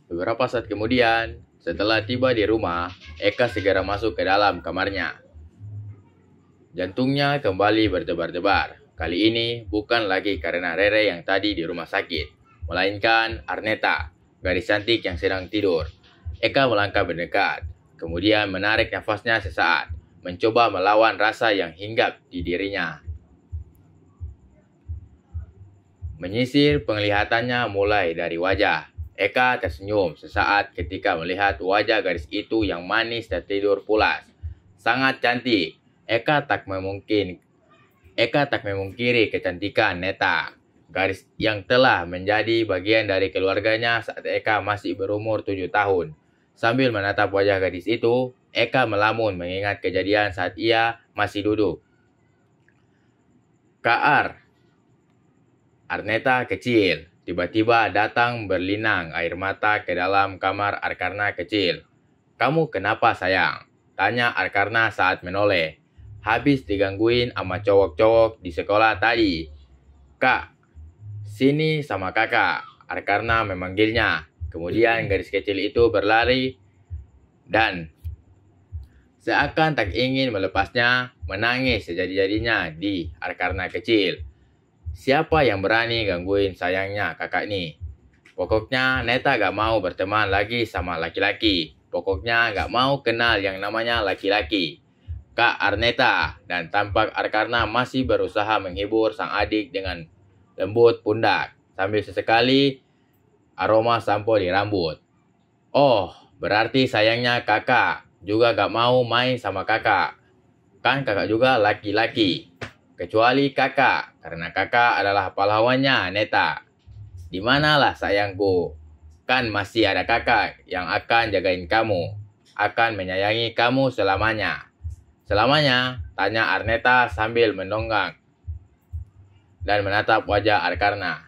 Beberapa saat kemudian, setelah tiba di rumah, Eka segera masuk ke dalam kamarnya. Jantungnya kembali berdebar-debar. Kali ini bukan lagi karena Rere yang tadi di rumah sakit, melainkan Arneta, gadis cantik yang sedang tidur. Eka melangkah mendekat, kemudian menarik nafasnya sesaat, mencoba melawan rasa yang hinggap di dirinya. Menyisir penglihatannya mulai dari wajah. Eka tersenyum sesaat ketika melihat wajah gadis itu yang manis tertidur pulas. Sangat cantik. Eka tak memungkiri kecantikan Neta, gadis yang telah menjadi bagian dari keluarganya saat Eka masih berumur 7 tahun. Sambil menatap wajah gadis itu, Eka melamun mengingat kejadian saat ia masih duduk. Arneta kecil. Tiba-tiba datang berlinang air mata ke dalam kamar Arkarna kecil. "Kamu kenapa sayang?" tanya Arkarna saat menoleh. "Habis digangguin sama cowok-cowok di sekolah tadi." "Kak, sini sama kakak," Arkarna memanggilnya. Kemudian gadis kecil itu berlari dan seakan tak ingin melepasnya, menangis sejadi-jadinya di Arkarna kecil. "Siapa yang berani gangguin sayangnya kakak nih? Pokoknya Neta gak mau berteman lagi sama laki-laki. Pokoknya gak mau kenal yang namanya laki-laki." Kak Arneta, dan tampak Arkarna masih berusaha menghibur sang adik dengan lembut pundak, sambil sesekali aroma sampo di rambut. "Oh, berarti sayangnya kakak juga gak mau main sama kakak. Kan kakak juga laki-laki. Kecuali kakak, karena kakak adalah pahlawannya Neta. Dimanalah sayangku? Kan masih ada kakak yang akan jagain kamu, akan menyayangi kamu selamanya." "Selamanya?" tanya Arneta sambil mendongak dan menatap wajah Arkarna.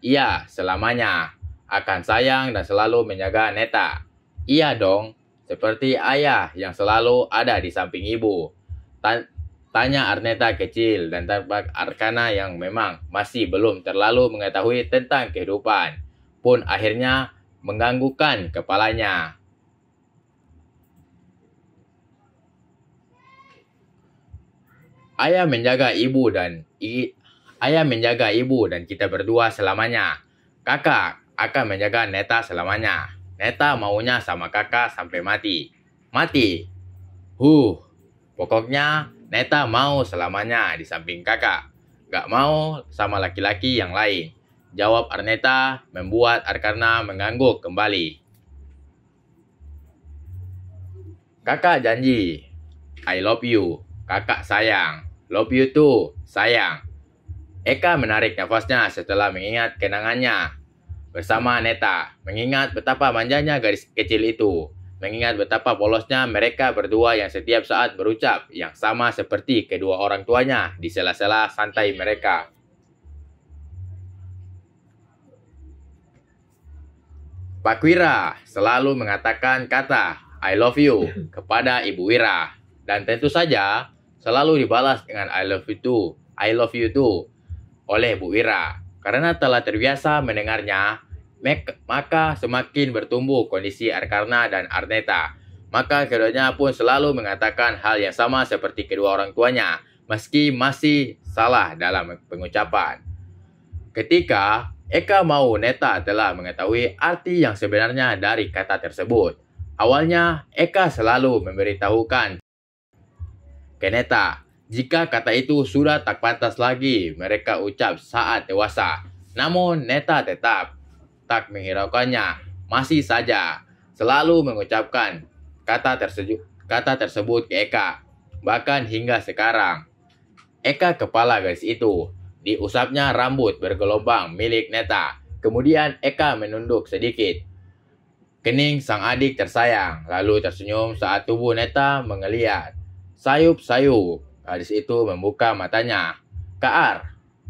"Iya, selamanya. Akan sayang dan selalu menjaga Neta." "Iya dong, seperti ayah yang selalu ada di samping ibu." Tanya Arneta kecil, dan tampak Arkarna yang memang masih belum terlalu mengetahui tentang kehidupan pun akhirnya menganggukkan kepalanya. Ayah menjaga ibu dan kita berdua selamanya. Kakak akan menjaga Neta selamanya. Neta maunya sama kakak sampai mati. Mati? Pokoknya Neta mau selamanya di samping kakak. Gak mau sama laki-laki yang lain, jawab Arneta, membuat Arkarna mengangguk kembali. "Kakak janji. I love you. Kakak sayang. Love you too, sayang." Eka menarik nafasnya setelah mengingat kenangannya bersama Neta, mengingat betapa manjanya gadis kecil itu, mengingat betapa polosnya mereka berdua yang setiap saat berucap yang sama seperti kedua orang tuanya di sela-sela santai mereka. Pak Wira selalu mengatakan kata I love you kepada Ibu Wira, dan tentu saja selalu dibalas dengan I love you too oleh Bu Wira. Karena telah terbiasa mendengarnya, maka semakin bertumbuh kondisi Arkarna dan Arneta. Maka keduanya pun selalu mengatakan hal yang sama seperti kedua orang tuanya, meski masih salah dalam pengucapan. Ketika Eka mau Neta telah mengetahui arti yang sebenarnya dari kata tersebut. Awalnya Eka selalu memberitahukan ke Neta jika kata itu sudah tak pantas lagi mereka ucap saat dewasa. Namun Neta tetap tak menghiraukannya, masih saja selalu mengucapkan kata tersebut ke Eka. Bahkan hingga sekarang, Eka kepala gadis itu, diusapnya rambut bergelombang milik Neta. Kemudian Eka menunduk sedikit kening sang adik tersayang, lalu tersenyum saat tubuh Neta menggeliat. Sayup-sayup, gadis itu membuka matanya. "Kak Ar,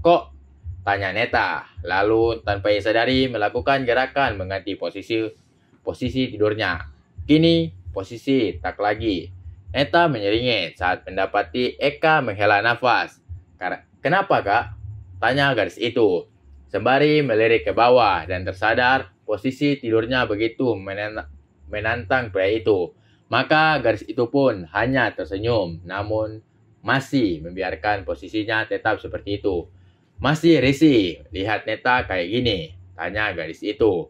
kok?" tanya Neta, lalu tanpa disadari melakukan gerakan mengganti posisi tidurnya. Kini posisi tak lagi. Neta menyeringit saat mendapati Eka menghela nafas. "Kenapa, Kak?" tanya gadis itu, sembari melirik ke bawah dan tersadar posisi tidurnya begitu menantang pria itu. Maka gadis itu pun hanya tersenyum, namun masih membiarkan posisinya tetap seperti itu. Masih risih lihat Neta kayak gini, tanya gadis itu.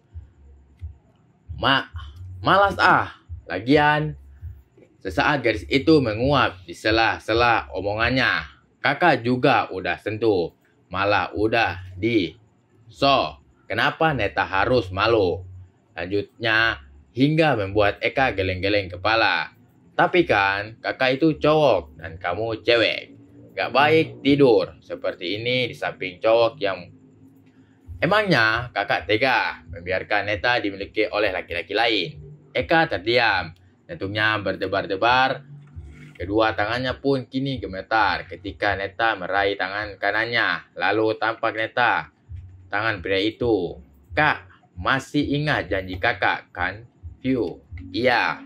Malas ah, lagian. Sesaat gadis itu menguap di sela-sela omongannya. Kakak juga udah sentuh, malah udah di. So, kenapa Neta harus malu? Lanjutnya, hingga membuat Eka geleng-geleng kepala. Tapi kan, kakak itu cowok dan kamu cewek. Gak baik tidur seperti ini di samping cowok yang... Emangnya kakak tega membiarkan Neta dimiliki oleh laki-laki lain? Eka terdiam. Jantungnya berdebar-debar. Kedua tangannya pun kini gemetar ketika Neta meraih tangan kanannya. Lalu tampak Neta, tangan pria itu. Kak, masih ingat janji kakak kan? View. Iya.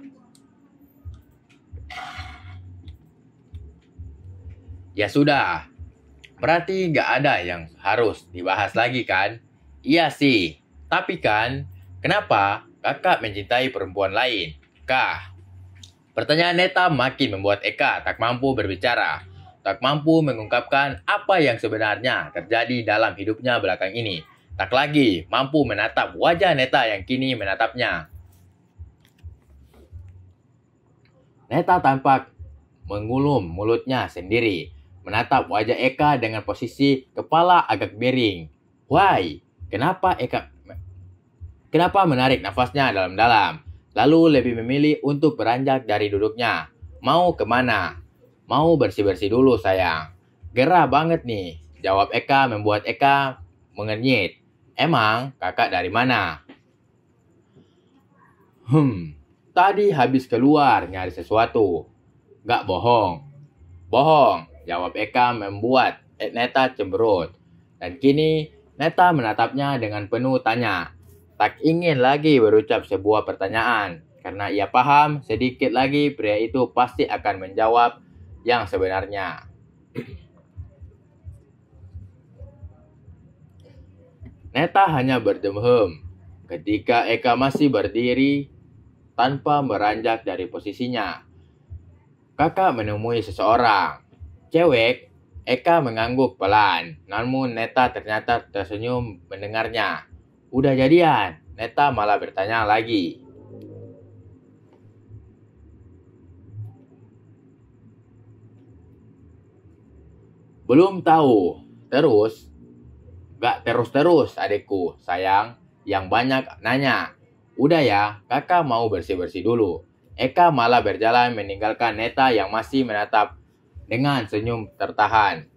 Ya sudah. Berarti gak ada yang harus dibahas lagi kan? Iya sih. Tapi kan, kenapa kakak mencintai perempuan lain? Kak. Pertanyaan Neta makin membuat Eka tak mampu berbicara, tak mampu mengungkapkan apa yang sebenarnya terjadi dalam hidupnya belakang ini, tak lagi mampu menatap wajah Neta yang kini menatapnya. Neta tampak mengulum mulutnya sendiri, menatap wajah Eka dengan posisi kepala agak miring. Why? Kenapa menarik nafasnya dalam-dalam? Lalu lebih memilih untuk beranjak dari duduknya. Mau kemana? Mau bersih-bersih dulu sayang. Gerah banget nih, jawab Eka membuat Eka mengenyit. Emang kakak dari mana? Tadi habis keluar nyari sesuatu. Gak bohong. Bohong, jawab Eka membuat Neta cemberut. Dan kini Neta menatapnya dengan penuh tanya. Tak ingin lagi berucap sebuah pertanyaan, karena ia paham sedikit lagi pria itu pasti akan menjawab yang sebenarnya. Neta hanya berdehem ketika Eka masih berdiri tanpa beranjak dari posisinya. Kakak menemui seseorang. Cewek, Eka mengangguk pelan, namun Neta ternyata tersenyum mendengarnya. Udah jadian? Neta malah bertanya lagi. Belum tahu. Terus? Gak terus-terus adekku, sayang. Yang banyak nanya. Udah ya, kakak mau bersih-bersih dulu. Eka malah berjalan meninggalkan Neta yang masih menatap dengan senyum tertahan.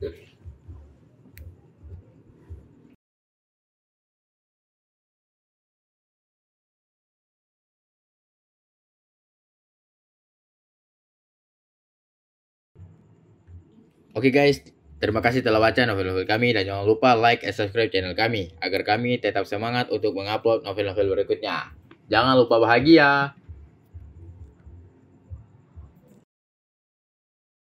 Oke guys, terima kasih telah baca novel-novel kami dan jangan lupa like dan subscribe channel kami agar kami tetap semangat untuk mengupload novel-novel berikutnya. Jangan lupa bahagia.